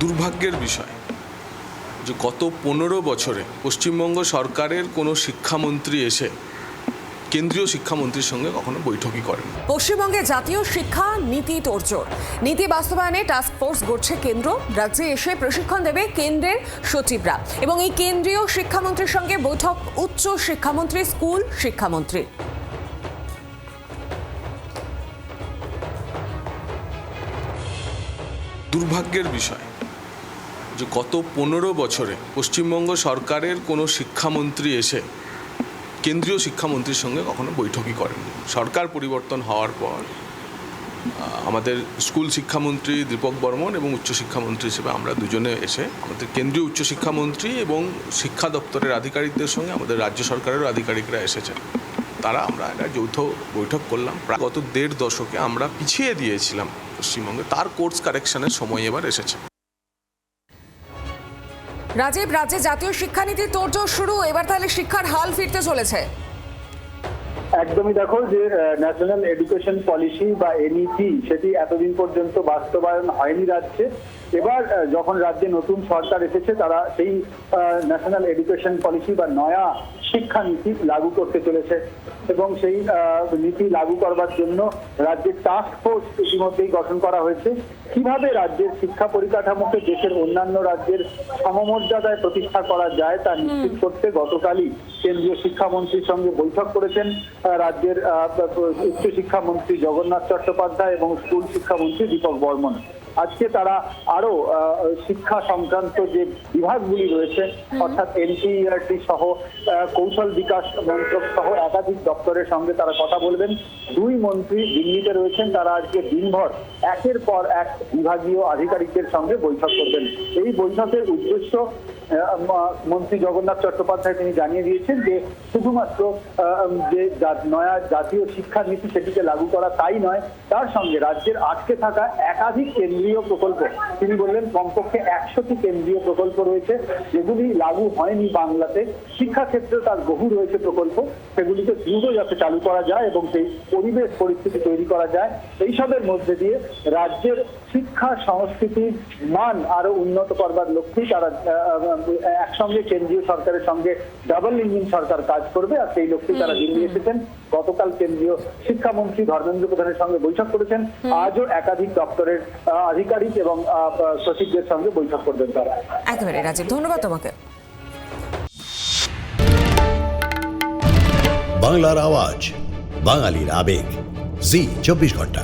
দুর্ভাগ্যের বিষয় যে গত 15 বছরে পশ্চিমবঙ্গ সরকারের কোনো শিক্ষামন্ত্রী এসে কেন্দ্রীয় শিক্ষামন্ত্রীর সঙ্গে কখনো বৈঠকই করেন। পশ্চিমবঙ্গে জাতীয় শিক্ষা নীতি তোড়জোড়। নীতি বাস্তবায়নে টাস্ক ফোর্স গড়ছে কেন্দ্র। রাজ্যে এসে প্রশিক্ষণ দেবে কেন্দ্রের সচিবরা এবং এই কেন্দ্রীয় শিক্ষামন্ত্রীর সঙ্গে বৈঠক উচ্চ শিক্ষামন্ত্রী, স্কুল শিক্ষামন্ত্রী। দুর্ভাগ্যের বিষয় যে গত 15 বছরে পশ্চিমবঙ্গ সরকারের কোনো শিক্ষামন্ত্রী এসে কেন্দ্রীয় শিক্ষামন্ত্রীর সঙ্গে কখনো বৈঠকই করেন। সরকার পরিবর্তন হওয়ার পর আমাদের স্কুল শিক্ষামন্ত্রী দীপক বর্মন এবং উচ্চশিক্ষামন্ত্রী হিসেবে আমরা দুজনে এসে আমাদের কেন্দ্রীয় উচ্চশিক্ষামন্ত্রী এবং শিক্ষা দপ্তরের আধিকারিকদের সঙ্গে আমাদের রাজ্য সরকারেরও আধিকারিকরা এসেছেন। আমরা একটা যৌথ বৈঠক করলাম। প্রায় গত 1.5 দশকে আমরা পিছিয়ে দিয়েছিলাম পশ্চিমবঙ্গে, তার কোর্স কারেকশনের সময় এবার এসেছে। রাজ্যে জাতীয় শিক্ষানীতির তোড়জোড় শুরু। এবার তাহলে শিক্ষার হাল ফিরতে চলেছে। একদমই দেখো যে ন্যাশনাল এডুকেশন পলিসি বা এনইপি সেটি এতদিন পর্যন্ত বাস্তবায়ন হয়নি রাজ্যে। এবার যখন রাজ্যে নতুন সরকার এসেছে তারা সেই ন্যাশনাল এডুকেশন পলিসি বা নয়া শিক্ষানীতি লাগু করতে চলেছে এবং সেই নীতি লাগু করবার জন্য রাজ্যের টাস্ক ফোর্স ইতিমধ্যেই গঠন করা হয়েছে। কিভাবে রাজ্যের শিক্ষা পরিকাঠামোকে দেশের অন্যান্য রাজ্যের সমমর্যাদায় প্রতিষ্ঠা করা যায় তা নিশ্চিত করতে গতকালই কেন্দ্রীয় শিক্ষামন্ত্রীর সঙ্গে বৈঠক করেছেন রাজ্যের উচ্চশিক্ষামন্ত্রী জগন্নাথ চট্টোপাধ্যায় এবং স্কুল শিক্ষামন্ত্রী দীপক বর্মন। আজকে তারা আরো শিক্ষা সংক্রান্ত যে বিভাগগুলি রয়েছে অর্থাৎ এনসিইআরটি সহ কৌশল বিকাশ মন্ত্রক সহ একাধিক দপ্তরের সঙ্গে তারা কথা বলবেন। দুই মন্ত্রী দিল্লিতে রয়েছেন, তারা আজকে দিনভর একের পর এক বিভাগীয় আধিকারিকদের সঙ্গে বৈঠক করবেন। এই বৈঠকের উদ্দেশ্য মন্ত্রী জগন্নাথ চট্টোপাধ্যায় তিনি জানিয়ে দিয়েছেন যে শুধুমাত্র যে নয়া জাতীয় শিক্ষানীতি সেটিকে লাগু করা তাই নয়, তার সঙ্গে রাজ্যের আটকে থাকা একাধিক কেন্দ্রীয় প্রকল্প, তিনি বললেন কমপক্ষে 100টি কেন্দ্রীয় প্রকল্প রয়েছে যেগুলি লাগু হয়নি বাংলাতে। শিক্ষাক্ষেত্রে তার বহু রয়েছে প্রকল্প, সেগুলিকে দ্রুত যাতে চালু করা যায় এবং সেই পরিবেশ পরিস্থিতি তৈরি করা যায়, এইসবের মধ্যে দিয়ে রাজ্যের শিক্ষা সংস্কৃতির মান আরো উন্নত করবার লক্ষ্যেই তারা একসঙ্গে কেন্দ্রীয় সরকারের সঙ্গে ডাবল ইঞ্জিন সরকার কাজ করবে। আর সেই লক্ষ্যেই তারা দিল্লি এসেছেন। গতকাল কেন্দ্রীয় শিক্ষামন্ত্রী ধর্মেন্দ্র প্রধানের সঙ্গে বৈঠক করেছেন। আজও একাধিক দপ্তরের আধিকারিক এবং সচিবদের সঙ্গে বৈঠক করবেন তারা। একেবারে রাজীব, ধন্যবাদ তোমাকে। বাংলার আওয়াজ, বাঙালির আবেগ, জি 24 ঘন্টা।